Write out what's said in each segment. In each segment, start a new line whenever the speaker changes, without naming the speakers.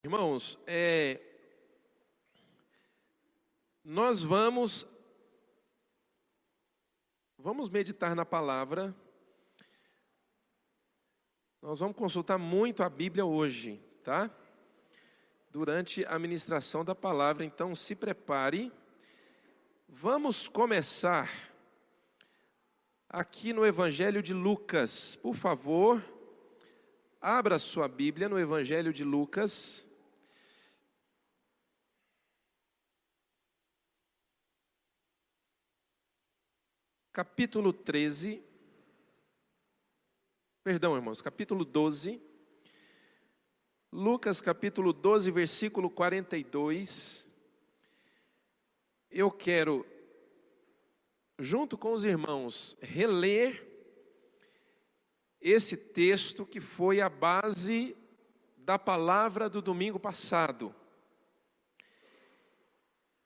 Irmãos, nós vamos meditar na palavra. Nós vamos consultar muito a Bíblia hoje, tá? Durante a ministração da palavra, então se prepare. Vamos começar aqui no Evangelho de Lucas. Por favor, abra sua Bíblia no Evangelho de Lucas. Capítulo 13, capítulo 12, Lucas capítulo 12, versículo 42, eu quero, junto com os irmãos, reler esse texto que foi a base da palavra do domingo passado,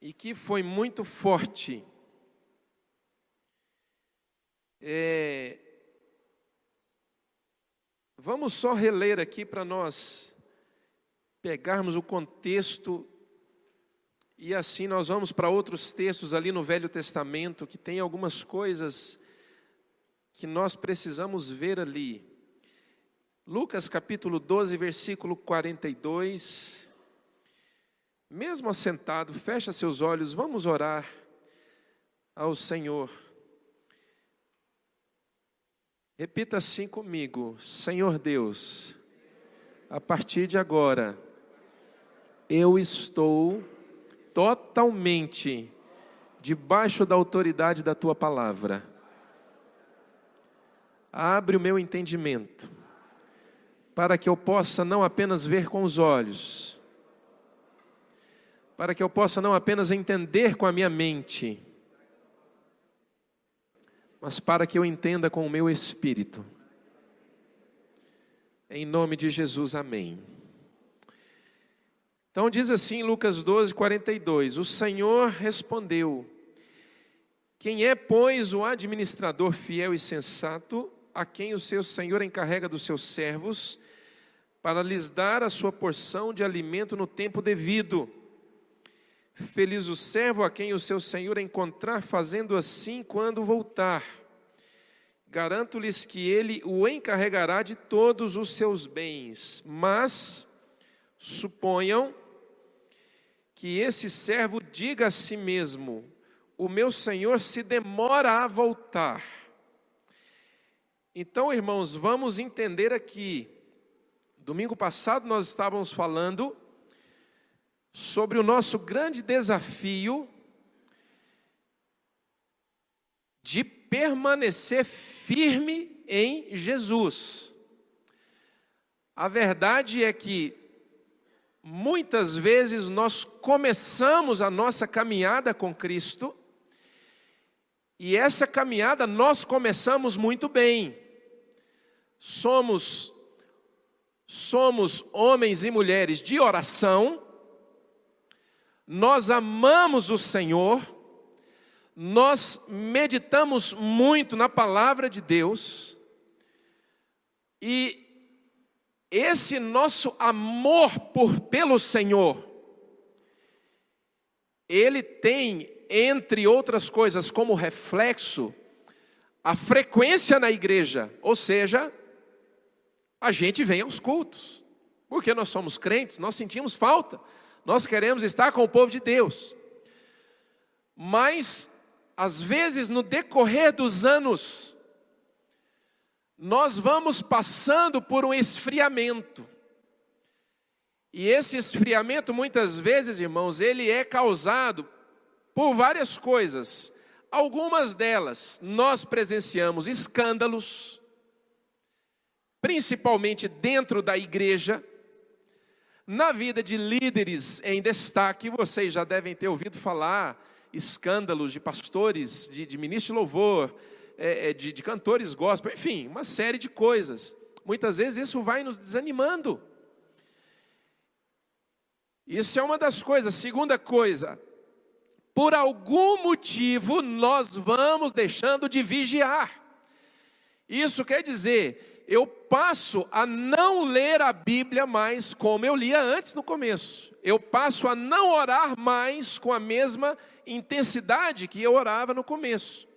e que foi muito forte. Vamos só reler aqui para nós pegarmos o contexto e assim nós vamos para outros textos ali no Velho Testamento que tem algumas coisas que nós precisamos ver ali. Lucas capítulo 12, versículo 42. Mesmo assentado, fecha seus olhos, vamos orar ao Senhor. Repita assim comigo: Senhor Deus, a partir de agora, eu estou totalmente debaixo da autoridade da Tua palavra. Abre o meu entendimento, para que eu possa não apenas ver com os olhos, para que eu possa não apenas entender com a minha mente, mas para que eu entenda com o meu espírito. Em nome de Jesus, amém. Então diz assim Lucas 12, 42, o Senhor respondeu: quem é, pois, o administrador fiel e sensato, a quem o seu Senhor encarrega dos seus servos, para lhes dar a sua porção de alimento no tempo devido? Feliz o servo a quem o seu Senhor encontrar fazendo assim quando voltar. Garanto-lhes que ele o encarregará de todos os seus bens. Mas suponham que esse servo diga a si mesmo: o meu Senhor se demora a voltar. Então, irmãos, vamos entender aqui. Domingo passado nós estávamos falando sobre o nosso grande desafio de permanecer firme em Jesus. A verdade é que muitas vezes nós começamos a nossa caminhada com Cristo, e essa caminhada nós começamos muito bem. Somos homens e mulheres de oração, nós amamos o Senhor, nós meditamos muito na palavra de Deus, e esse nosso amor pelo Senhor, ele tem, entre outras coisas, como reflexo, a frequência na igreja, ou seja, a gente vem aos cultos, porque nós somos crentes, nós sentimos falta, nós queremos estar com o povo de Deus, mas às vezes no decorrer dos anos, nós vamos passando por um esfriamento, e esse esfriamento muitas vezes, irmãos, ele é causado por várias coisas. Algumas delas nós presenciamos escândalos, principalmente dentro da igreja, na vida de líderes em destaque. Vocês já devem ter ouvido falar escândalos de pastores, de ministros de louvor, de cantores gospel, enfim, uma série de coisas. Muitas vezes isso vai nos desanimando. Isso é uma das coisas. Segunda coisa, por algum motivo nós vamos deixando de vigiar. Isso quer dizer, eu passo a não ler a Bíblia mais como eu lia antes no começo. Eu passo a não orar mais com a mesma intensidade que eu orava no começo.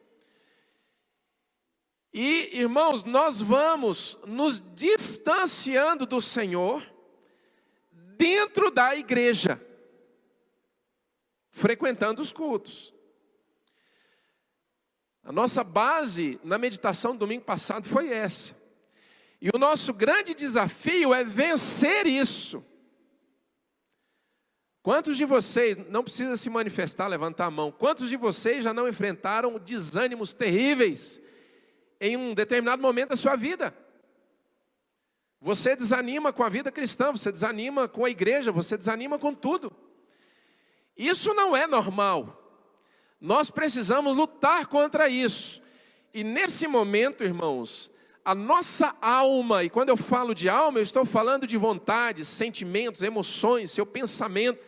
E, irmãos, nós vamos nos distanciando do Senhor dentro da igreja, frequentando os cultos. A nossa base na meditação do domingo passado foi essa. E o nosso grande desafio é vencer isso. Quantos de vocês, não precisa se manifestar, levantar a mão, quantos de vocês já não enfrentaram desânimos terríveis em um determinado momento da sua vida? Você desanima com a vida cristã, você desanima com a igreja, você desanima com tudo. Isso não é normal. Nós precisamos lutar contra isso. E nesse momento, irmãos, a nossa alma, e quando eu falo de alma, eu estou falando de vontades, sentimentos, emoções, seu pensamento,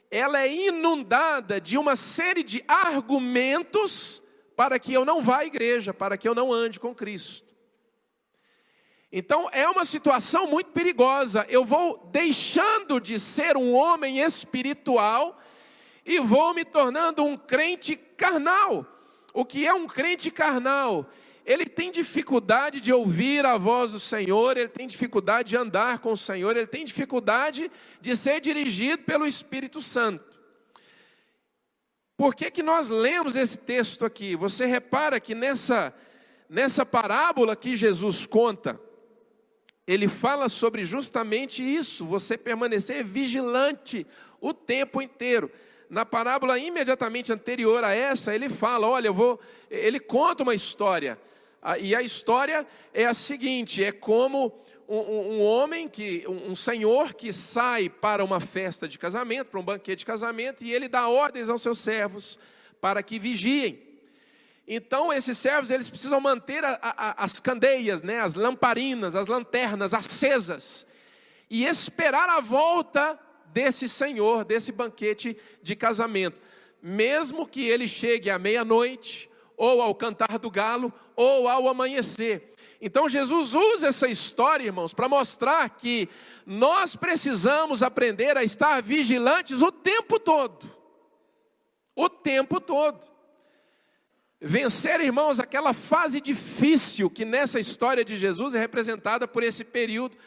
ela é inundada de uma série de argumentos para que eu não vá à igreja, para que eu não ande com Cristo. Então é uma situação muito perigosa. Eu vou deixando de ser um homem espiritual e vou me tornando um crente carnal. O que é um crente carnal? Ele tem dificuldade de ouvir a voz do Senhor, ele tem dificuldade de andar com o Senhor, ele tem dificuldade de ser dirigido pelo Espírito Santo. Por que que nós lemos esse texto aqui? Você repara que nessa parábola que Jesus conta, ele fala sobre justamente isso, você permanecer vigilante o tempo inteiro. Na parábola imediatamente anterior a essa, ele fala, olha, ele conta uma história. E a história é a seguinte, é como um homem, um senhor que sai para uma festa de casamento, para um banquete de casamento, e ele dá ordens aos seus servos para que vigiem. Então esses servos, eles precisam manter as candeias, né, as lamparinas, as lanternas acesas, e esperar a volta desse senhor, desse banquete de casamento. Mesmo que ele chegue à meia-noite, ou ao cantar do galo, ou ao amanhecer. Então Jesus usa essa história, irmãos, para mostrar que nós precisamos aprender a estar vigilantes o tempo todo. O tempo todo. Vencer, irmãos, aquela fase difícil que nessa história de Jesus é representada por esse período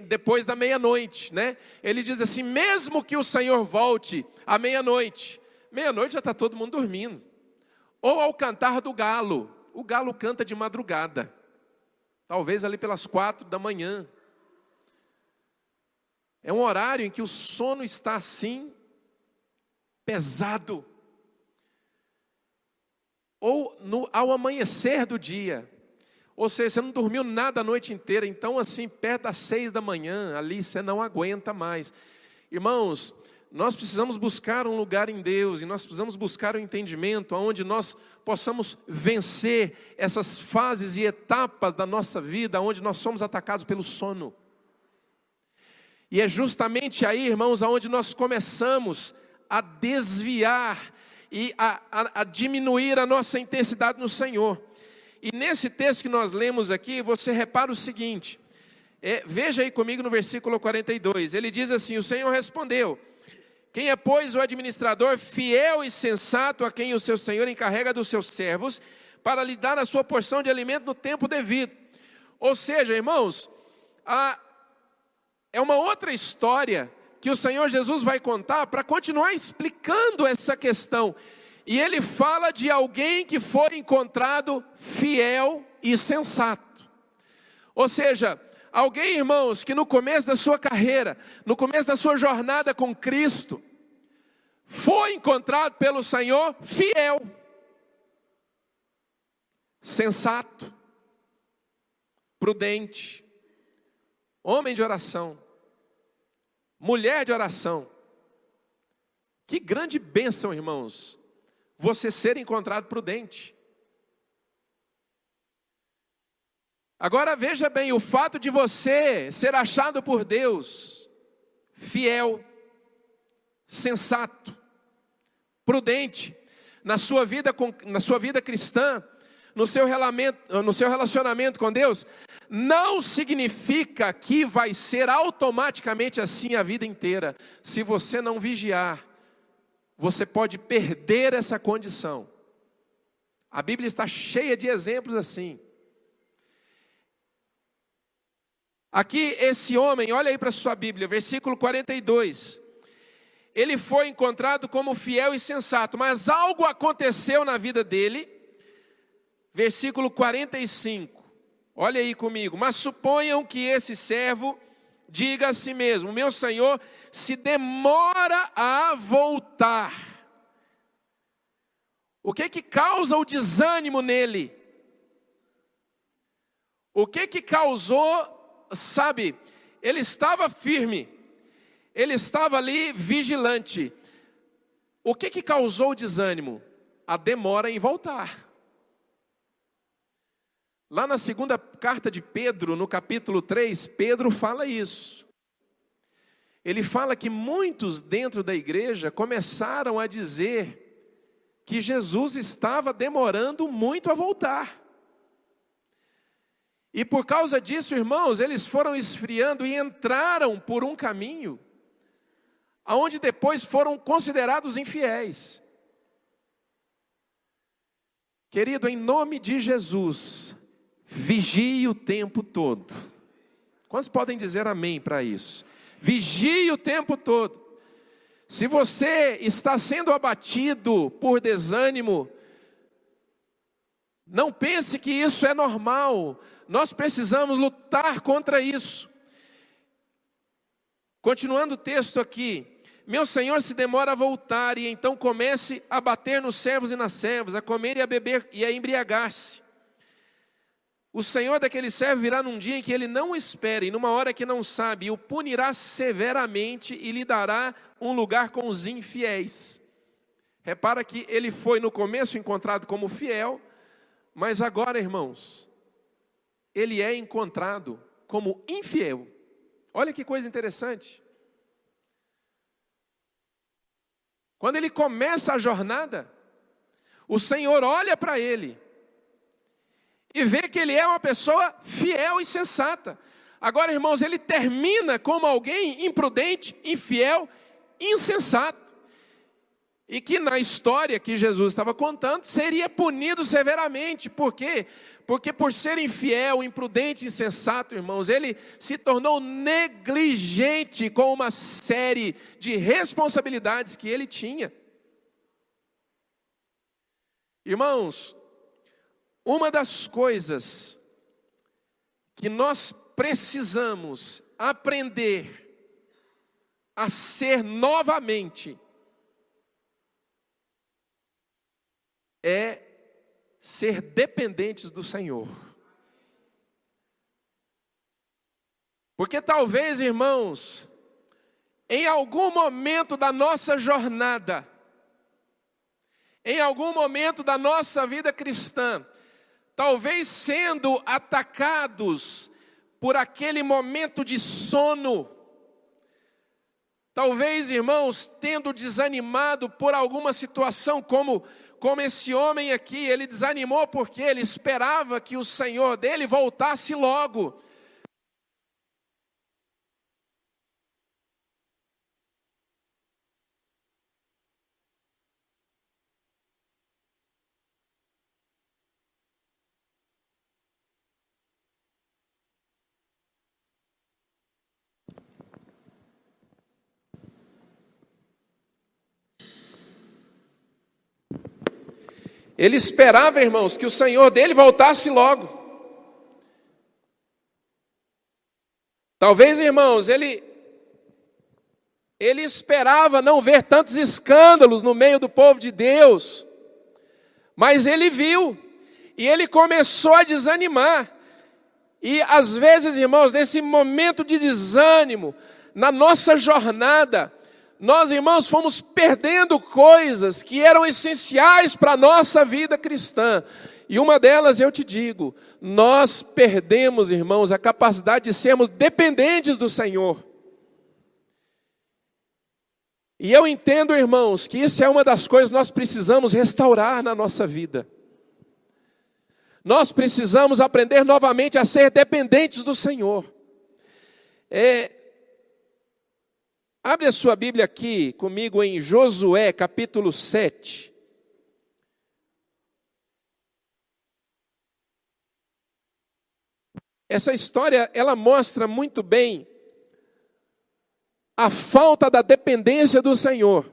depois da meia-noite, né? Ele diz assim, mesmo que o Senhor volte à meia-noite já está todo mundo dormindo. Ou ao cantar do galo, o galo canta de madrugada, talvez ali pelas 4 da manhã. É um horário em que o sono está assim, pesado. Ou ao amanhecer do dia, ou seja, você não dormiu nada a noite inteira, então assim, perto das 6 da manhã, ali você não aguenta mais. Irmãos, nós precisamos buscar um lugar em Deus, e nós precisamos buscar um entendimento, onde nós possamos vencer essas fases e etapas da nossa vida, onde nós somos atacados pelo sono. E é justamente aí, irmãos, onde nós começamos a desviar e a diminuir a nossa intensidade no Senhor. E nesse texto que nós lemos aqui, você repara o seguinte, veja aí comigo no versículo 42, ele diz assim, o Senhor respondeu, quem é, pois, o administrador fiel e sensato a quem o seu Senhor encarrega dos seus servos, para lhe dar a sua porção de alimento no tempo devido? Ou seja, irmãos, é uma outra história que o Senhor Jesus vai contar para continuar explicando essa questão. E ele fala de alguém que foi encontrado fiel e sensato. Ou seja, alguém, irmãos, que no começo da sua carreira, no começo da sua jornada com Cristo, foi encontrado pelo Senhor fiel, sensato, prudente, homem de oração, mulher de oração. Que grande bênção, irmãos, você ser encontrado prudente. Agora veja bem, o fato de você ser achado por Deus fiel, sensato, prudente na sua vida cristã, no seu relacionamento com Deus, não significa que vai ser automaticamente assim a vida inteira. Se você não vigiar, você pode perder essa condição. A Bíblia está cheia de exemplos assim. Aqui esse homem, olha aí para a sua Bíblia, versículo 42. Ele foi encontrado como fiel e sensato, mas algo aconteceu na vida dele. Versículo 45. Olha aí comigo. Mas suponham que esse servo diga a si mesmo: meu senhor se demora a voltar. O que que causa o desânimo nele? O que que causou, sabe? Ele estava firme. Ele estava ali vigilante. O que que causou o desânimo? A demora em voltar. Lá na segunda carta de Pedro, no capítulo 3, Pedro fala isso. Ele fala que muitos dentro da igreja começaram a dizer que Jesus estava demorando muito a voltar. E por causa disso, irmãos, eles foram esfriando e entraram por um caminho aonde depois foram considerados infiéis. Querido, em nome de Jesus, vigie o tempo todo. Quantos podem dizer amém para isso? Vigie o tempo todo. Se você está sendo abatido por desânimo, não pense que isso é normal. Nós precisamos lutar contra isso. Continuando o texto aqui. Meu senhor se demora a voltar, e então comece a bater nos servos e nas servas, a comer e a beber e a embriagar-se. O senhor daquele servo virá num dia em que ele não espere, e numa hora que não sabe, e o punirá severamente e lhe dará um lugar com os infiéis. Repara que ele foi no começo encontrado como fiel, mas agora, irmãos, ele é encontrado como infiel. Olha que coisa interessante. Quando ele começa a jornada, o Senhor olha para ele e vê que ele é uma pessoa fiel e sensata. Agora, irmãos, ele termina como alguém imprudente, infiel, insensato. E que na história que Jesus estava contando, seria punido severamente. Por quê? Porque por ser infiel, imprudente, insensato, irmãos, ele se tornou negligente com uma série de responsabilidades que ele tinha. Irmãos, uma das coisas que nós precisamos aprender a ser novamente é ser dependentes do Senhor. Porque talvez, irmãos, em algum momento da nossa jornada, em algum momento da nossa vida cristã, talvez sendo atacados por aquele momento de sono, talvez, irmãos, tendo desanimado por alguma situação, como esse homem aqui, ele desanimou porque ele esperava que o Senhor dele voltasse logo. Ele esperava, irmãos, que o Senhor dele voltasse logo. Talvez, irmãos, ele esperava não ver tantos escândalos no meio do povo de Deus. Mas ele viu, e ele começou a desanimar. E às vezes, irmãos, nesse momento de desânimo, na nossa jornada, nós, irmãos, fomos perdendo coisas que eram essenciais para a nossa vida cristã. E uma delas, eu te digo, nós perdemos, irmãos, a capacidade de sermos dependentes do Senhor. E eu entendo, irmãos, que isso é uma das coisas que nós precisamos restaurar na nossa vida. Nós precisamos aprender novamente a ser dependentes do Senhor. Abre a sua Bíblia aqui comigo em Josué capítulo 7. Essa história, ela mostra muito bem a falta da dependência do Senhor.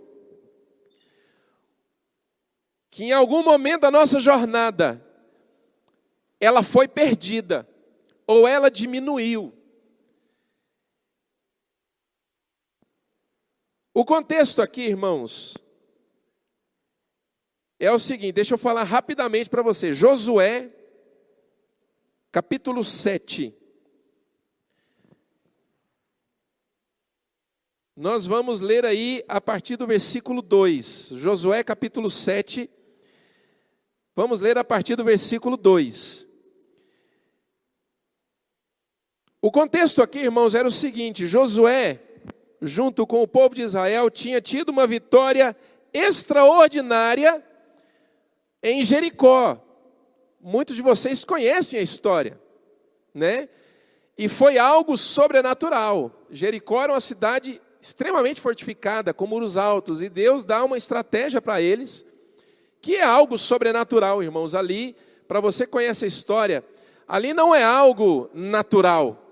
Que em algum momento da nossa jornada, ela foi perdida, ou ela diminuiu. O contexto aqui, irmãos, é o seguinte, deixa eu falar rapidamente para você. Josué, capítulo 7. Nós vamos ler aí a partir do versículo 2. Josué, capítulo 7. Vamos ler a partir do versículo 2. O contexto aqui, irmãos, era o seguinte: Josué, junto com o povo de Israel, tinha tido uma vitória extraordinária em Jericó. Muitos de vocês conhecem a história, né? E foi algo sobrenatural. Jericó era uma cidade extremamente fortificada, com muros altos, e Deus dá uma estratégia para eles, que é algo sobrenatural, irmãos. Ali, para você conhecer a história, ali não é algo natural.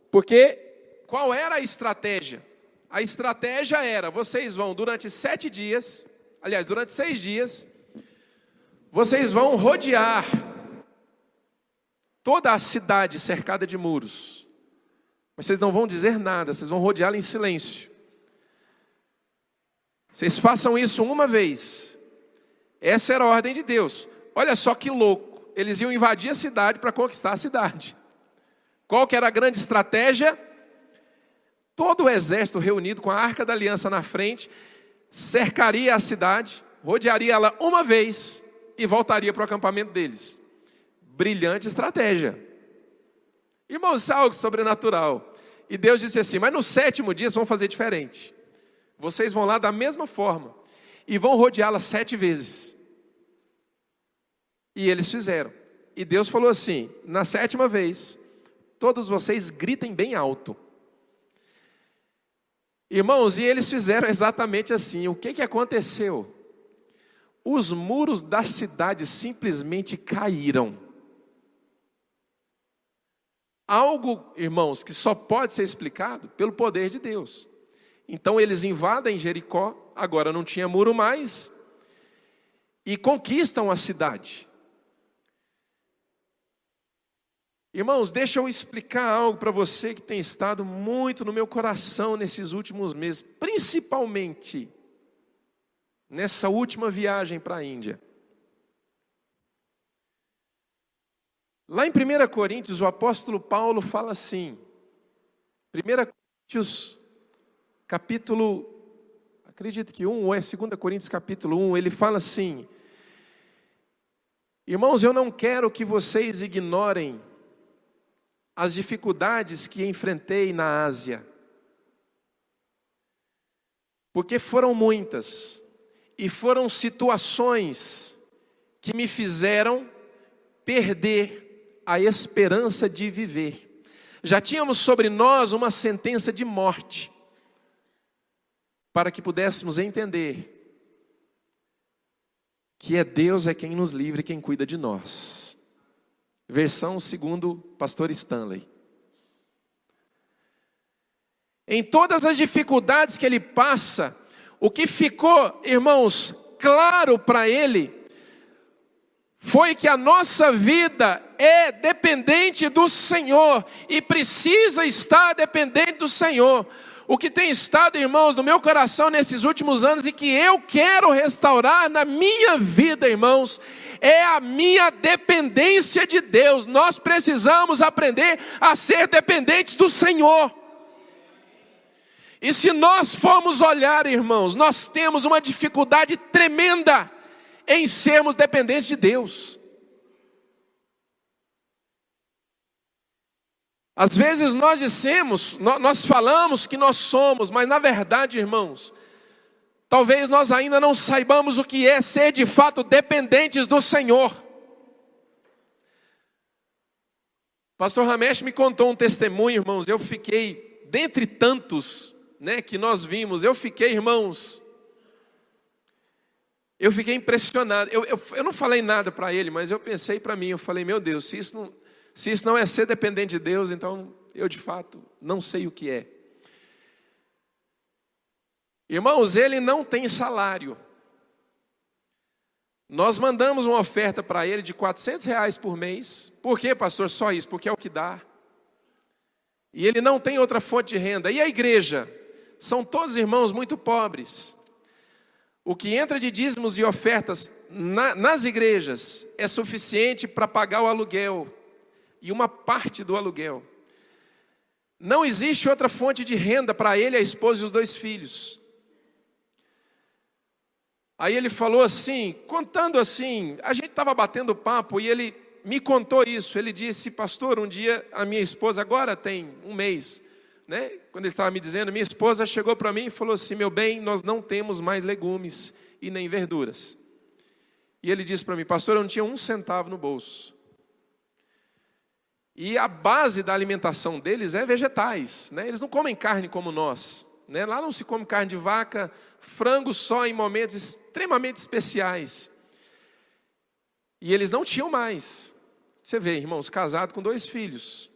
Porque qual era a estratégia? A estratégia era, vocês vão durante 7 dias, aliás, durante 6 dias, vocês vão rodear toda a cidade cercada de muros. Mas vocês não vão dizer nada, vocês vão rodeá-la em silêncio. Vocês façam isso uma vez. Essa era a ordem de Deus. Olha só que louco, eles iam invadir a cidade para conquistar a cidade. Qual que era a grande estratégia? Todo o exército reunido com a Arca da Aliança na frente, cercaria a cidade, rodearia ela uma vez e voltaria para o acampamento deles. Brilhante estratégia. Irmãos, isso é algo sobrenatural. E Deus disse assim, mas no 7º dia vocês vão fazer diferente. Vocês vão lá da mesma forma e vão rodeá-la 7 vezes. E eles fizeram. E Deus falou assim, na 7ª vez, todos vocês gritem bem alto. Irmãos, e eles fizeram exatamente assim. O que aconteceu? Os muros da cidade simplesmente caíram. Algo, irmãos, que só pode ser explicado pelo poder de Deus. Então eles invadem Jericó, agora não tinha muro mais, e conquistam a cidade. Irmãos, deixa eu explicar algo para você que tem estado muito no meu coração nesses últimos meses, principalmente nessa última viagem para a Índia. Lá em 1 Coríntios, o apóstolo Paulo fala assim, 1 Coríntios, capítulo, acredito que 1, ou é 2 Coríntios capítulo 1, ele fala assim, irmãos, eu não quero que vocês ignorem as dificuldades que enfrentei na Ásia, porque foram muitas, e foram situações que me fizeram perder a esperança de viver. Já tínhamos sobre nós uma sentença de morte, para que pudéssemos entender que Deus é quem nos livra e quem cuida de nós. Versão segundo pastor Stanley. Em todas as dificuldades que ele passa, o que ficou, irmãos, claro para ele, foi que a nossa vida é dependente do Senhor, e precisa estar dependente do Senhor. O que tem estado, irmãos, no meu coração nesses últimos anos, e que eu quero restaurar na minha vida, irmãos, é a minha dependência de Deus. Nós precisamos aprender a ser dependentes do Senhor. E se nós formos olhar, irmãos, nós temos uma dificuldade tremenda em sermos dependentes de Deus. Às vezes nós falamos que nós somos, mas na verdade, irmãos, talvez nós ainda não saibamos o que é ser de fato dependentes do Senhor. Pastor Ramesh me contou um testemunho, irmãos, eu fiquei, dentre tantos, né, que nós vimos, eu fiquei, irmãos, eu fiquei impressionado. Eu não falei nada para ele, mas eu pensei para mim, eu falei, meu Deus, se isso não é ser dependente de Deus, então eu de fato não sei o que é. Irmãos, ele não tem salário. Nós mandamos uma oferta para ele de R$400 por mês. Por quê, pastor? Só isso, porque é o que dá. E ele não tem outra fonte de renda. E a igreja? São todos irmãos muito pobres. O que entra de dízimos e ofertas nas igrejas é suficiente para pagar o aluguel. E uma parte do aluguel. Não existe outra fonte de renda para ele, a esposa e os 2 filhos. Aí ele falou assim, contando assim, a gente estava batendo papo e ele me contou isso. Ele disse, pastor, um dia a minha esposa, agora tem um mês, né? Quando ele estava me dizendo, minha esposa chegou para mim e falou assim, meu bem, nós não temos mais legumes e nem verduras. E ele disse para mim, pastor, eu não tinha 1 centavo no bolso. E a base da alimentação deles é vegetais, né? Eles não comem carne como nós. Né? Lá não se come carne de vaca, frango só em momentos extremamente especiais. E eles não tinham mais. Você vê, irmãos, casado com 2 filhos.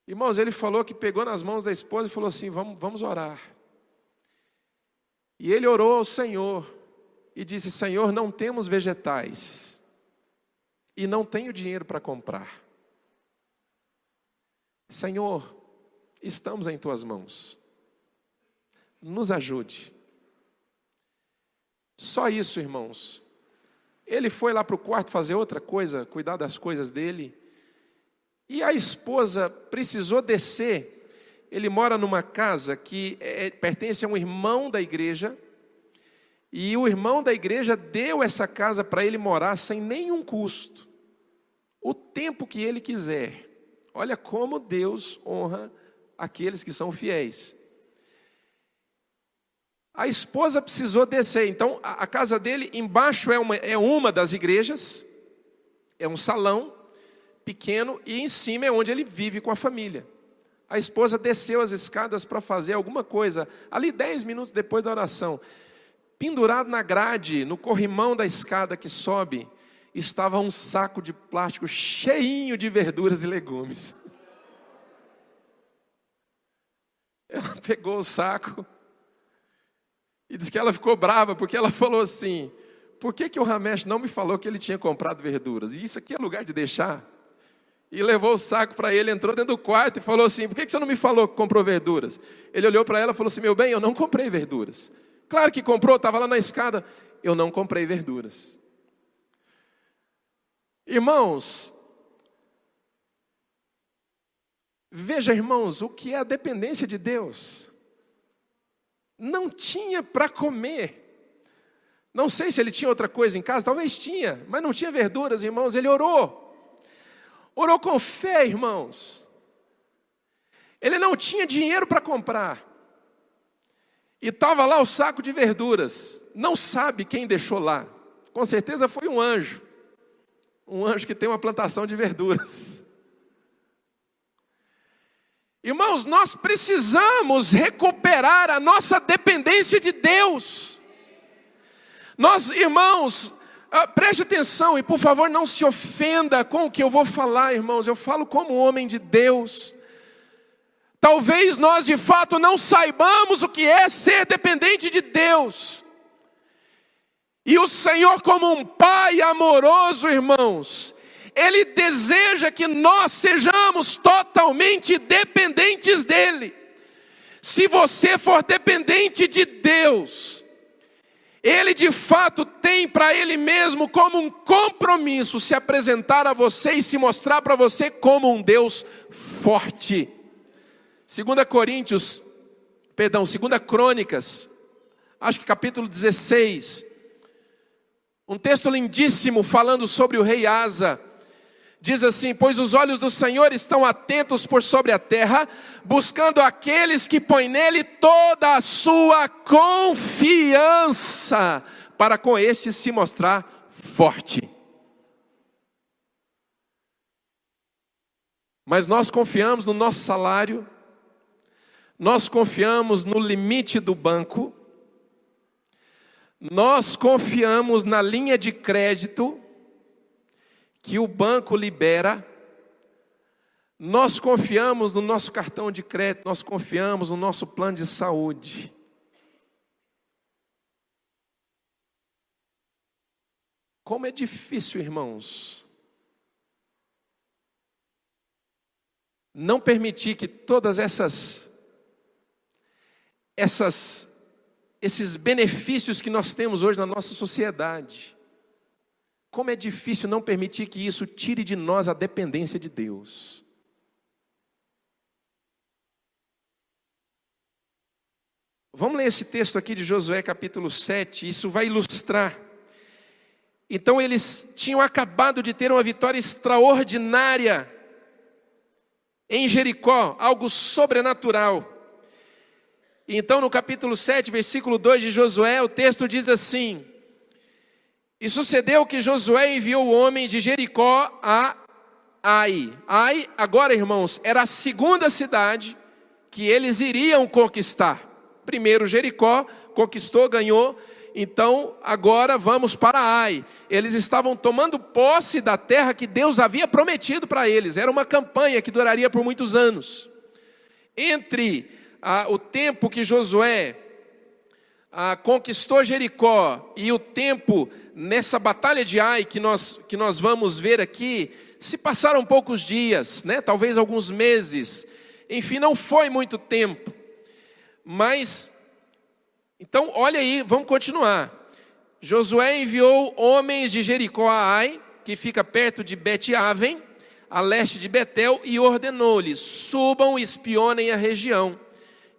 Irmãos, ele falou que pegou nas mãos da esposa e falou assim, vamos orar. E ele orou ao Senhor e disse, Senhor, não temos vegetais e não tenho dinheiro para comprar. Senhor, estamos em tuas mãos. Nos ajude. Só isso, irmãos. Ele foi lá para o quarto fazer outra coisa, cuidar das coisas dele. E a esposa precisou descer. Ele mora numa casa que pertence a um irmão da igreja. E o irmão da igreja deu essa casa para ele morar sem nenhum custo. O tempo que ele quiser. Olha como Deus honra aqueles que são fiéis. A esposa precisou descer. Então a casa dele embaixo é uma das igrejas. É um salão pequeno. E em cima é onde ele vive com a família. A esposa desceu as escadas para fazer alguma coisa. Ali 10 minutos depois da oração. Pendurado na grade, no corrimão da escada que sobe, estava um saco de plástico cheinho de verduras e legumes. Ela pegou o saco e disse que ela ficou brava, porque ela falou assim, por que o Ramesh não me falou que ele tinha comprado verduras? E isso aqui é lugar de deixar? E levou o saco para ele, entrou dentro do quarto e falou assim, por que você não me falou que comprou verduras? Ele olhou para ela e falou assim, meu bem, eu não comprei verduras. Claro que comprou, estava lá na escada. Eu não comprei verduras. Irmãos, veja, irmãos, o que é a dependência de Deus. Não tinha para comer. Não sei se ele tinha outra coisa em casa, talvez tinha, mas não tinha verduras, irmãos. Ele orou. Orou com fé, irmãos. Ele não tinha dinheiro para comprar. E estava lá o saco de verduras. Não sabe quem deixou lá. Com certeza foi um anjo. Um anjo que tem uma plantação de verduras. Irmãos, nós precisamos recuperar a nossa dependência de Deus. Nós, irmãos, preste atenção e por favor não se ofenda com o que eu vou falar, irmãos. Eu falo como homem de Deus. Talvez nós de fato não saibamos o que é ser dependente de Deus. E o Senhor, como um Pai amoroso, irmãos, Ele deseja que nós sejamos totalmente dependentes dEle. Se você for dependente de Deus, Ele de fato tem para Ele mesmo como um compromisso se apresentar a você e se mostrar para você como um Deus forte. 2 Crônicas, acho que capítulo 16, um texto lindíssimo falando sobre o rei Asa, diz assim, pois os olhos do Senhor estão atentos por sobre a terra, buscando aqueles que põem nele toda a sua confiança, para com este se mostrar forte. Mas nós confiamos no nosso salário, nós confiamos no limite do banco, nós confiamos na linha de crédito que o banco libera, nós confiamos no nosso cartão de crédito, nós confiamos no nosso plano de saúde. Como é difícil, irmãos, não permitir que todas esses benefícios que nós temos hoje na nossa sociedade, como é difícil não permitir que isso tire de nós a dependência de Deus. Vamos ler esse texto aqui de Josué capítulo 7, isso vai ilustrar. Então eles tinham acabado de ter uma vitória extraordinária em Jericó, algo sobrenatural. Então no capítulo 7, versículo 2 de Josué, o texto diz assim: e sucedeu que Josué enviou homens de Jericó a Ai. Ai, agora irmãos, era a segunda cidade que eles iriam conquistar. Primeiro Jericó, conquistou, ganhou. Então agora vamos para Ai. Eles estavam tomando posse da terra que Deus havia prometido para eles. Era uma campanha que duraria por muitos anos. Entre o tempo que Josué conquistou Jericó e o tempo nessa batalha de Ai que nós vamos ver aqui, se passaram poucos dias, né? Talvez alguns meses. Enfim, não foi muito tempo. Mas, então olha aí, vamos continuar. Josué enviou homens de Jericó a Ai, que fica perto de Bet-Aven, a leste de Betel, e ordenou-lhes: subam e espionem a região.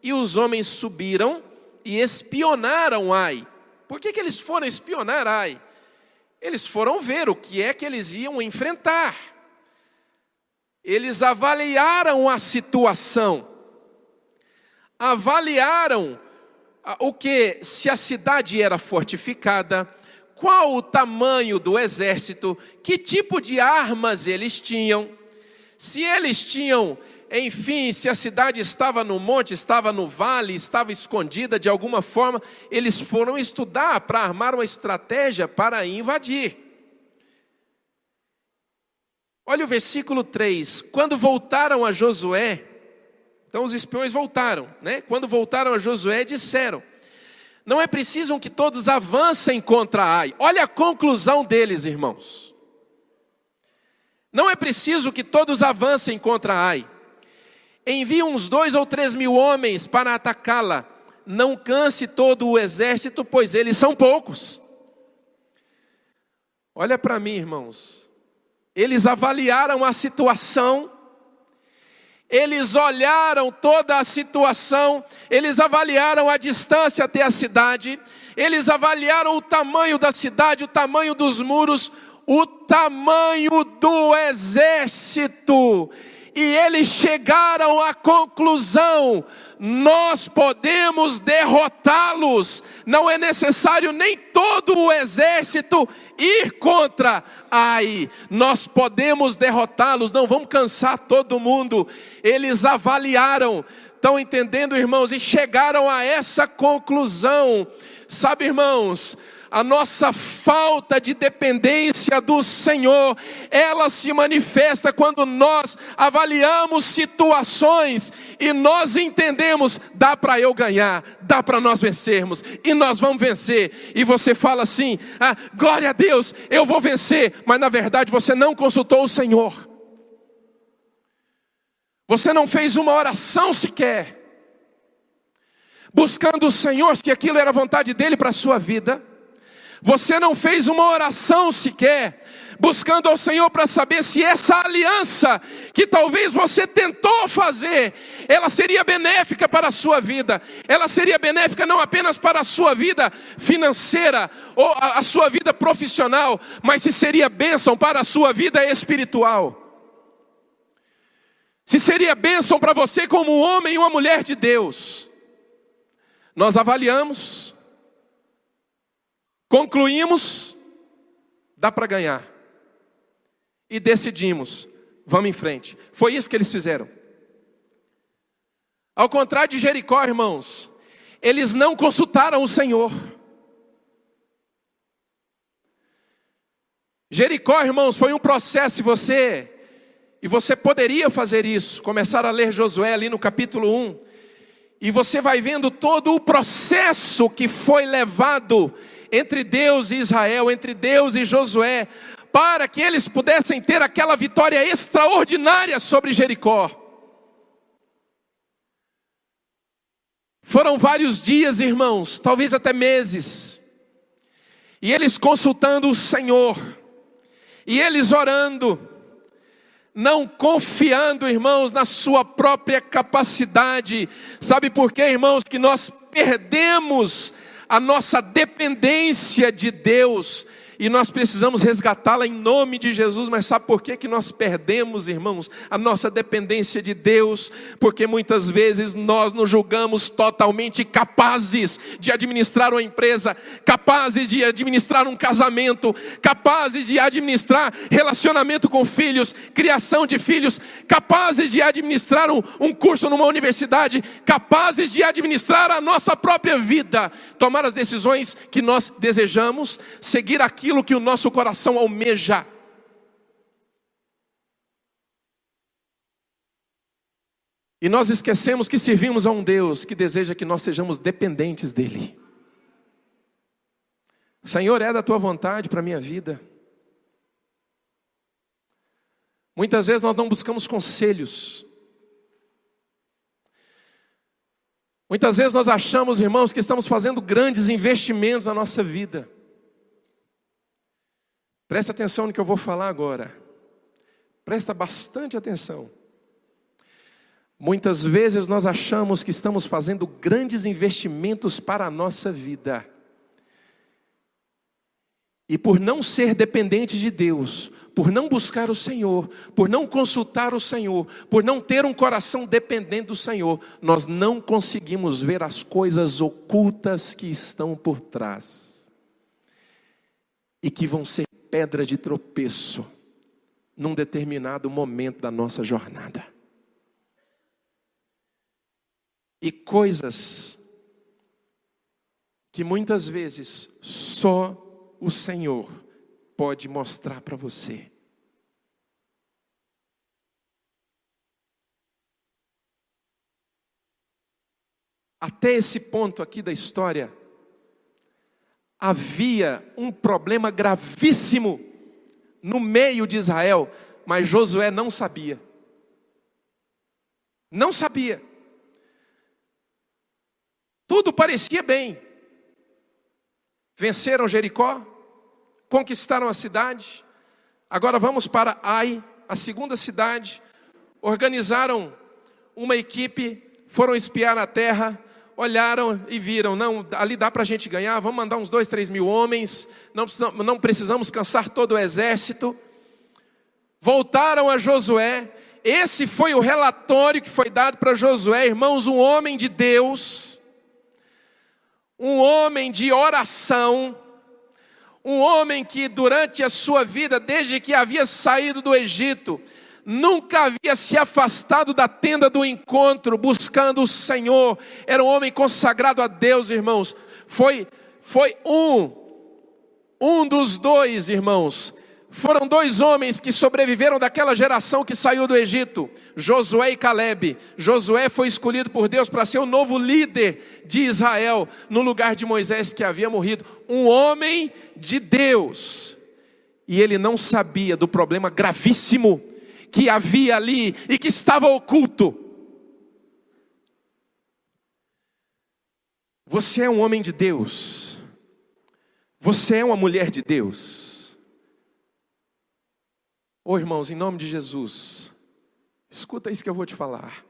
E os homens subiram e espionaram Ai. Por que eles foram espionar Ai? Eles foram ver o que é que eles iam enfrentar. Eles avaliaram a situação. Avaliaram se a cidade era fortificada, qual o tamanho do exército, que tipo de armas eles tinham, se eles tinham, enfim, se a cidade estava no monte, estava no vale, estava escondida de alguma forma. Eles foram estudar para armar uma estratégia para invadir. Olha o versículo 3, quando voltaram a Josué, então os espiões voltaram, né? Quando voltaram a Josué, disseram: não é preciso que todos avancem contra Ai. Olha a conclusão deles, irmãos. Não é preciso que todos avancem contra Ai. Envie uns 2 ou 3 mil homens para atacá-la. Não canse todo o exército, pois eles são poucos. Olha para mim, irmãos. Eles avaliaram a situação. Eles olharam toda a situação, eles avaliaram a distância até a cidade, eles avaliaram o tamanho da cidade, o tamanho dos muros, o tamanho do exército, e eles chegaram à conclusão: nós podemos derrotá-los, não é necessário nem todo o exército ir contra Ai, nós podemos derrotá-los, não vamos cansar todo mundo. Eles avaliaram, estão entendendo, irmãos, e chegaram a essa conclusão. Sabe, irmãos, a nossa falta de dependência do Senhor, ela se manifesta quando nós avaliamos situações e nós entendemos: dá para eu ganhar, dá para nós vencermos, e nós vamos vencer. E você fala assim: glória a Deus, eu vou vencer, mas na verdade você não consultou o Senhor. Você não fez uma oração sequer, buscando o Senhor se aquilo era a vontade dEle para a sua vida. Você não fez uma oração sequer, buscando ao Senhor para saber se essa aliança que talvez você tentou fazer, ela seria benéfica para a sua vida. Ela seria benéfica não apenas para a sua vida financeira ou a sua vida profissional, mas se seria bênção para a sua vida espiritual. Se seria bênção para você como um homem e uma mulher de Deus. Nós avaliamos, concluímos, dá para ganhar. E decidimos, vamos em frente. Foi isso que eles fizeram. Ao contrário de Jericó, irmãos, eles não consultaram o Senhor. Jericó, irmãos, foi um processo, e você poderia fazer isso, começar a ler Josué ali no capítulo 1, e você vai vendo todo o processo que foi levado entre Deus e Israel, entre Deus e Josué, para que eles pudessem ter aquela vitória extraordinária sobre Jericó. Foram vários dias, irmãos, talvez até meses, e eles consultando o Senhor, e eles orando, não confiando, irmãos, na sua própria capacidade. Sabe por quê, irmãos, que nós perdemos a nossa dependência de Deus, e nós precisamos resgatá-la em nome de Jesus. Mas sabe por que nós perdemos, irmãos, a nossa dependência de Deus? Porque muitas vezes nós nos julgamos totalmente capazes de administrar uma empresa, capazes de administrar um casamento, capazes de administrar relacionamento com filhos, criação de filhos, capazes de administrar um curso numa universidade, capazes de administrar a nossa própria vida, tomar as decisões que nós desejamos, seguir aquilo que o nosso coração almeja. E nós esquecemos que servimos a um Deus que deseja que nós sejamos dependentes dEle. Senhor, é da Tua vontade para a minha vida. Muitas vezes nós não buscamos conselhos. Muitas vezes nós achamos, irmãos, que estamos fazendo grandes investimentos na nossa vida. Presta atenção no que eu vou falar agora. Presta bastante atenção. Muitas vezes nós achamos que estamos fazendo grandes investimentos para a nossa vida. E por não ser dependente de Deus, por não buscar o Senhor, por não consultar o Senhor, por não ter um coração dependente do Senhor, nós não conseguimos ver as coisas ocultas que estão por trás. E que vão ser pedra de tropeço num determinado momento da nossa jornada. E coisas que muitas vezes só o Senhor pode mostrar para você. Até esse ponto aqui da história, havia um problema gravíssimo no meio de Israel, mas Josué não sabia. Não sabia. Tudo parecia bem. Venceram Jericó, conquistaram a cidade. Agora vamos para Ai, a segunda cidade. Organizaram uma equipe, foram espiar a terra. Olharam e viram, não, ali dá para a gente ganhar, vamos mandar uns 2, 3 mil homens, não precisamos cansar todo o exército. Voltaram a Josué, esse foi o relatório que foi dado para Josué, irmãos, um homem de Deus, um homem de oração, um homem que durante a sua vida, desde que havia saído do Egito, nunca havia se afastado da tenda do encontro, buscando o Senhor. Era um homem consagrado a Deus, irmãos. Foi um dos dois, irmãos. Foram dois homens que sobreviveram daquela geração que saiu do Egito, Josué e Calebe. Josué foi escolhido por Deus para ser o novo líder de Israel, no lugar de Moisés que havia morrido. Um homem de Deus. E ele não sabia do problema gravíssimo que havia ali e que estava oculto. Você é um homem de Deus. Você é uma mulher de Deus. Ô irmãos, em nome de Jesus, escuta isso que eu vou te falar.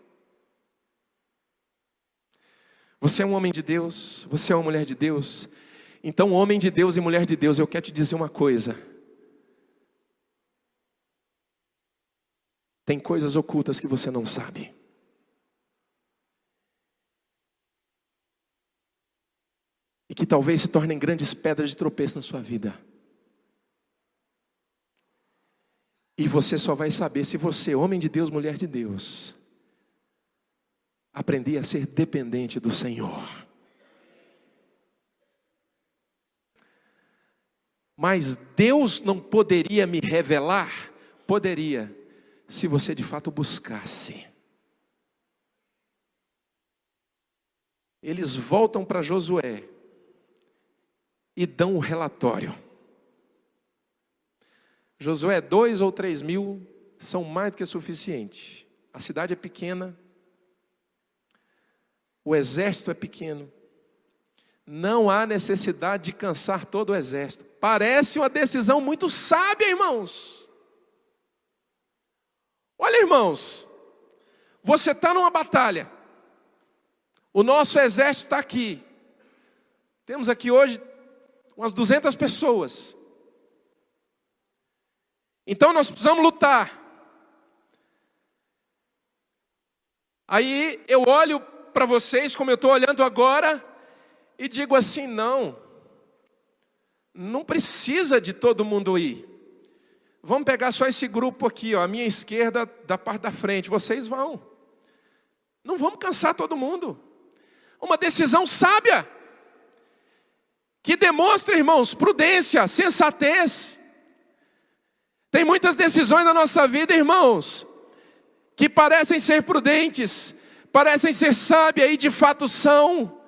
Você é um homem de Deus, você é uma mulher de Deus. Então, homem de Deus e mulher de Deus, eu quero te dizer uma coisa. Tem coisas ocultas que você não sabe. E que talvez se tornem grandes pedras de tropeço na sua vida. E você só vai saber se você, homem de Deus, mulher de Deus, aprender a ser dependente do Senhor. Mas Deus não poderia me revelar? Poderia, se você de fato buscasse. Eles voltam para Josué e dão o relatório. Josué, 2 ou 3 mil são mais do que suficiente. A cidade é pequena, o exército é pequeno. Não há necessidade de cansar todo o exército. Parece uma decisão muito sábia, irmãos. Olha, irmãos, você está numa batalha. O nosso exército está aqui. Temos aqui hoje umas 200 pessoas. Então nós precisamos lutar. Aí eu olho para vocês, como eu estou olhando agora, e digo assim, não precisa de todo mundo ir. Vamos pegar só esse grupo aqui, ó, à minha esquerda, da parte da frente, vocês vão. Não vamos cansar todo mundo. Uma decisão sábia, que demonstra, irmãos, prudência, sensatez. Tem muitas decisões na nossa vida, irmãos, que parecem ser prudentes, parecem ser sábias e de fato são.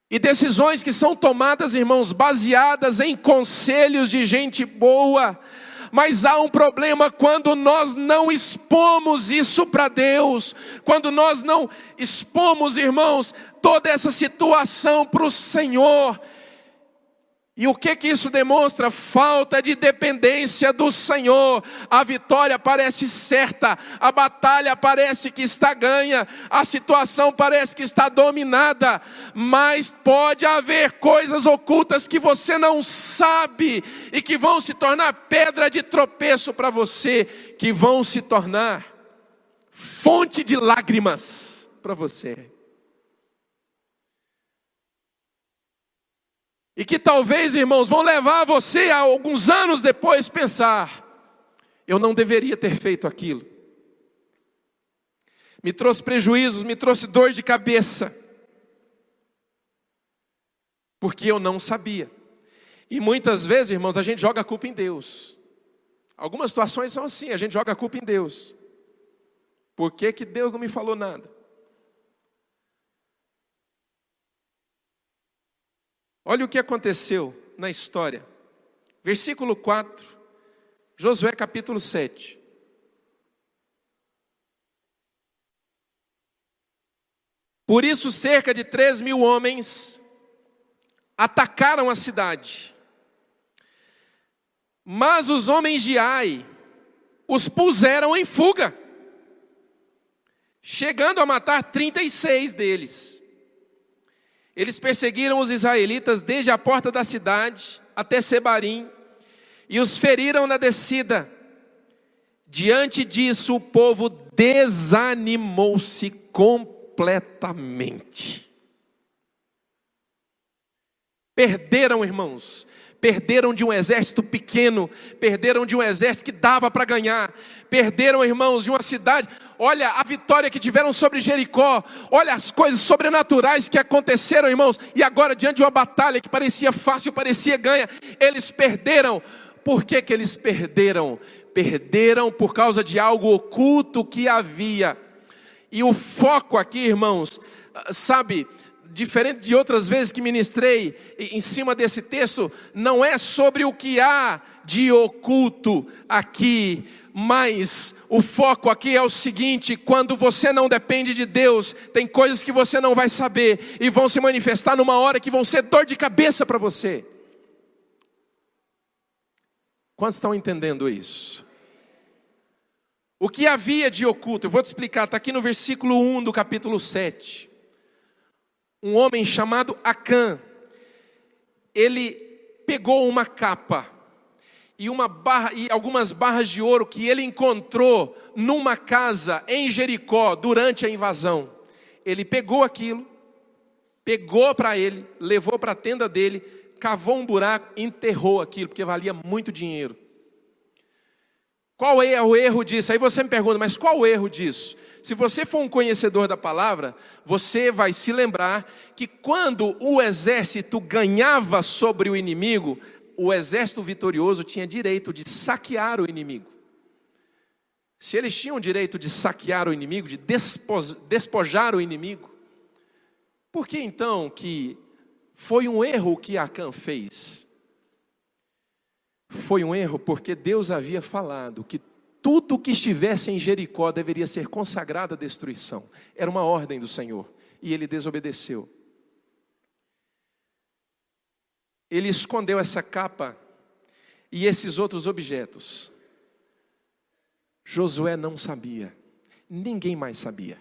E decisões que são tomadas, irmãos, baseadas em conselhos de gente boa. Mas há um problema quando nós não expomos isso para Deus. Quando nós não expomos, irmãos, toda essa situação para o Senhor. E o que isso demonstra? Falta de dependência do Senhor. A vitória parece certa, a batalha parece que está ganha, a situação parece que está dominada, mas pode haver coisas ocultas que você não sabe e que vão se tornar pedra de tropeço para você, que vão se tornar fonte de lágrimas para você. E que talvez, irmãos, vão levar você a alguns anos depois pensar, eu não deveria ter feito aquilo. Me trouxe prejuízos, me trouxe dor de cabeça. Porque eu não sabia. E muitas vezes, irmãos, a gente joga a culpa em Deus. Algumas situações são assim, a gente joga a culpa em Deus. Por que que Deus não me falou nada? Olha o que aconteceu na história. Versículo 4, Josué capítulo 7. Por isso cerca de 3.000 homens atacaram a cidade. Mas os homens de Ai os puseram em fuga, chegando a matar 36 deles. Eles perseguiram os israelitas desde a porta da cidade até Sebarim e os feriram na descida. Diante disso, o povo desanimou-se completamente. Perderam, irmãos. Perderam de um exército pequeno, perderam de um exército que dava para ganhar, perderam, irmãos, de uma cidade. Olha a vitória que tiveram sobre Jericó, olha as coisas sobrenaturais que aconteceram, irmãos, e agora diante de uma batalha que parecia fácil, parecia ganha, eles perderam. Por que que eles perderam? Perderam por causa de algo oculto que havia. E o foco aqui, irmãos, sabe, diferente de outras vezes que ministrei em cima desse texto, não é sobre o que há de oculto aqui, mas o foco aqui é o seguinte: quando você não depende de Deus, tem coisas que você não vai saber e vão se manifestar numa hora que vão ser dor de cabeça para você. Quantos estão entendendo isso? O que havia de oculto? Eu vou te explicar, está aqui no versículo 1 do capítulo 7. Um homem chamado Acã, ele pegou uma capa e algumas barras de ouro que ele encontrou numa casa em Jericó durante a invasão. Ele pegou aquilo, pegou para ele, levou para a tenda dele, cavou um buraco, enterrou aquilo, porque valia muito dinheiro. Qual é o erro disso? Aí você me pergunta, mas qual o erro disso? Se você for um conhecedor da palavra, você vai se lembrar que quando o exército ganhava sobre o inimigo, o exército vitorioso tinha direito de saquear o inimigo. Se eles tinham direito de saquear o inimigo, de despojar o inimigo, por que então que foi um erro o que Acã fez? Foi um erro porque Deus havia falado que tudo que estivesse em Jericó deveria ser consagrado à destruição. Era uma ordem do Senhor, e ele desobedeceu. Ele escondeu essa capa e esses outros objetos. Josué não sabia, ninguém mais sabia.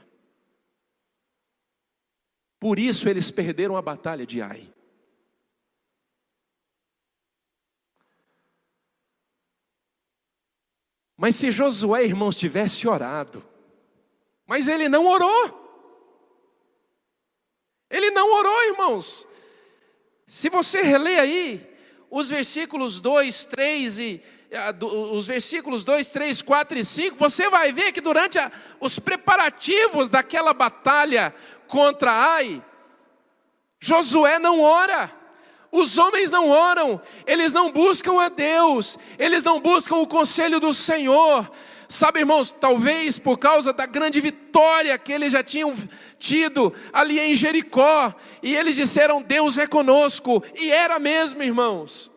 Por isso eles perderam a batalha de Ai. Mas se Josué, irmãos, tivesse orado, mas ele não orou. Ele não orou, irmãos. Se você reler aí os versículos 2, 3 os versículos 2, 3, 4 e 5, você vai ver que durante os preparativos daquela batalha contra Ai, Josué não ora. Os homens não oram, eles não buscam a Deus, eles não buscam o conselho do Senhor. Sabe, irmãos, talvez por causa da grande vitória que eles já tinham tido ali em Jericó, e eles disseram, Deus é conosco, e era mesmo, irmãos.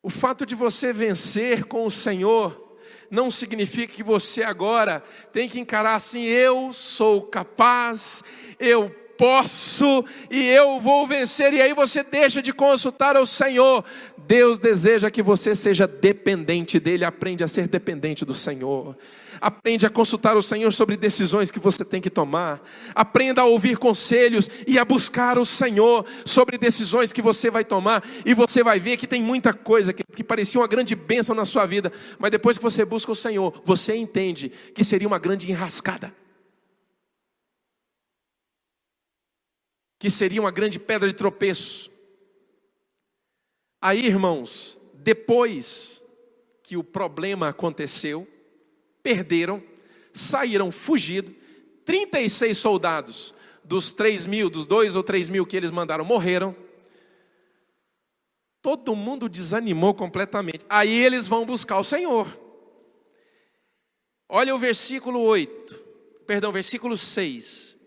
O fato de você vencer com o Senhor não significa que você agora tem que encarar assim, eu sou capaz, eu posso e eu vou vencer, e aí você deixa de consultar ao Senhor. Deus deseja que você seja dependente dele. Aprende a ser dependente do Senhor. Aprende a consultar o Senhor sobre decisões que você tem que tomar. Aprenda a ouvir conselhos e a buscar o Senhor sobre decisões que você vai tomar. E você vai ver que tem muita coisa que parecia uma grande bênção na sua vida, mas depois que você busca o Senhor, você entende que seria uma grande enrascada, que seria uma grande pedra de tropeço. Aí, irmãos, depois que o problema aconteceu, perderam, saíram fugidos, 36 soldados dos 3.000, dos 2 ou 3.000 que eles mandaram, morreram. Todo mundo desanimou completamente. Aí eles vão buscar o Senhor. Olha o versículo 6.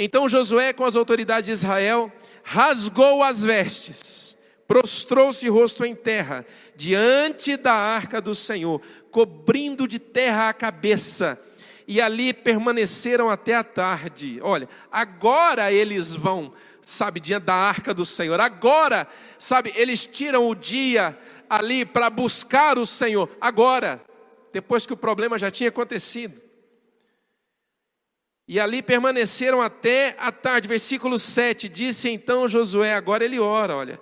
Então Josué, com as autoridades de Israel, rasgou as vestes, prostrou-se rosto em terra, diante da arca do Senhor, cobrindo de terra a cabeça, e ali permaneceram até a tarde. Olha, agora eles vão, sabe, diante da arca do Senhor. Agora, sabe, eles tiram o dia ali para buscar o Senhor. Agora, depois que o problema já tinha acontecido. E ali permaneceram até a tarde. Versículo 7, disse então Josué, agora ele ora, olha.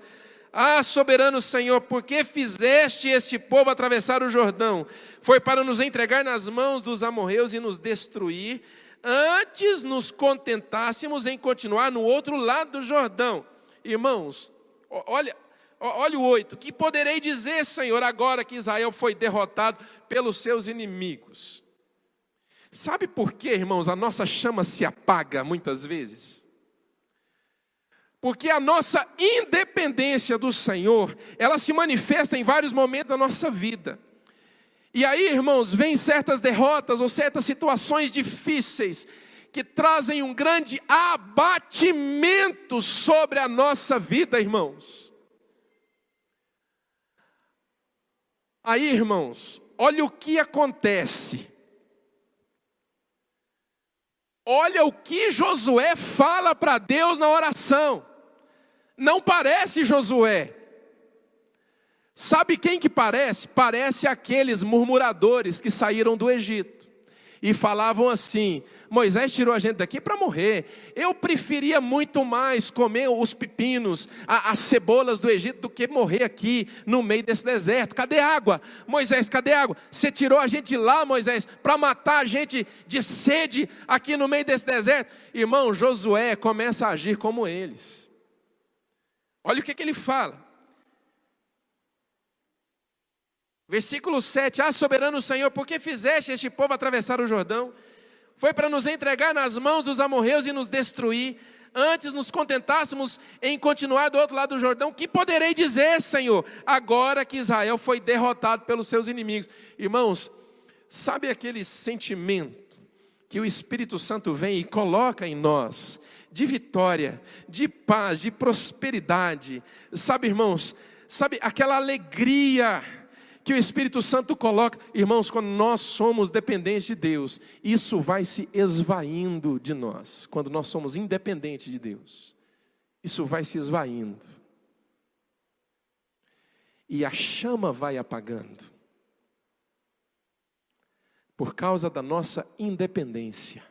Ah, soberano Senhor, por que fizeste este povo atravessar o Jordão? Foi para nos entregar nas mãos dos amorreus e nos destruir, antes nos contentássemos em continuar no outro lado do Jordão. Irmãos, olha o 8. Que poderei dizer, Senhor, agora que Israel foi derrotado pelos seus inimigos? Sabe por que, irmãos, a nossa chama se apaga muitas vezes? Porque a nossa independência do Senhor, ela se manifesta em vários momentos da nossa vida. E aí, irmãos, vem certas derrotas ou certas situações difíceis que trazem um grande abatimento sobre a nossa vida, irmãos. Aí, irmãos, olha o que acontece. Olha o que Josué fala para Deus na oração. Não parece Josué. Sabe quem que parece? Parece aqueles murmuradores que saíram do Egito e falavam assim, Moisés tirou a gente daqui para morrer. Eu preferia muito mais comer os pepinos, as cebolas do Egito, do que morrer aqui no meio desse deserto. Cadê água? Moisés, cadê água? Você tirou a gente de lá, Moisés, para matar a gente de sede aqui no meio desse deserto. Irmão, Josué começa a agir como eles. Olha o que ele fala. Versículo 7, soberano Senhor, por que fizeste este povo atravessar o Jordão? Foi para nos entregar nas mãos dos amorreus e nos destruir. Antes nos contentássemos em continuar do outro lado do Jordão. Que poderei dizer, Senhor, agora que Israel foi derrotado pelos seus inimigos? Irmãos, sabe aquele sentimento que o Espírito Santo vem e coloca em nós, de vitória, de paz, de prosperidade? Sabe, irmãos, sabe aquela alegria que o Espírito Santo coloca? Irmãos, quando nós somos dependentes de Deus, isso vai se esvaindo de nós. Quando nós somos independentes de Deus, isso vai se esvaindo. E a chama vai apagando. Por causa da nossa independência.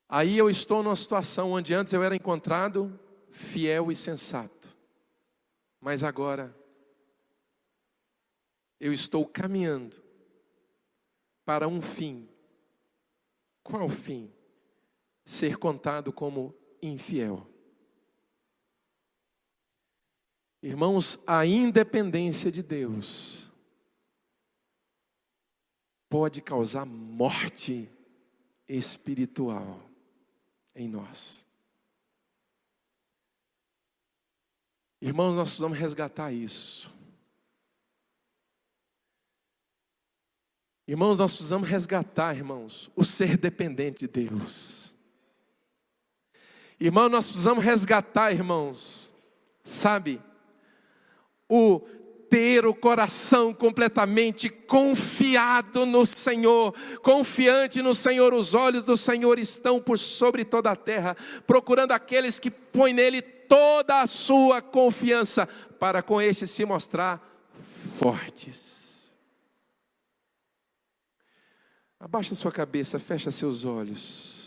Aí eu estou numa situação onde antes eu era encontrado fiel e sensato. Mas agora, eu estou caminhando para um fim. Qual fim? Ser contado como infiel. Irmãos, a independência de Deus pode causar morte espiritual em nós. Irmãos, nós precisamos resgatar isso. Irmãos, nós precisamos resgatar, irmãos, o ser dependente de Deus. Irmãos, nós precisamos resgatar, irmãos, sabe, o ter o coração completamente confiado no Senhor, confiante no Senhor. Os olhos do Senhor estão por sobre toda a terra, procurando aqueles que põem nele toda a sua confiança, para com este se mostrar fortes. Abaixa sua cabeça, fecha seus olhos.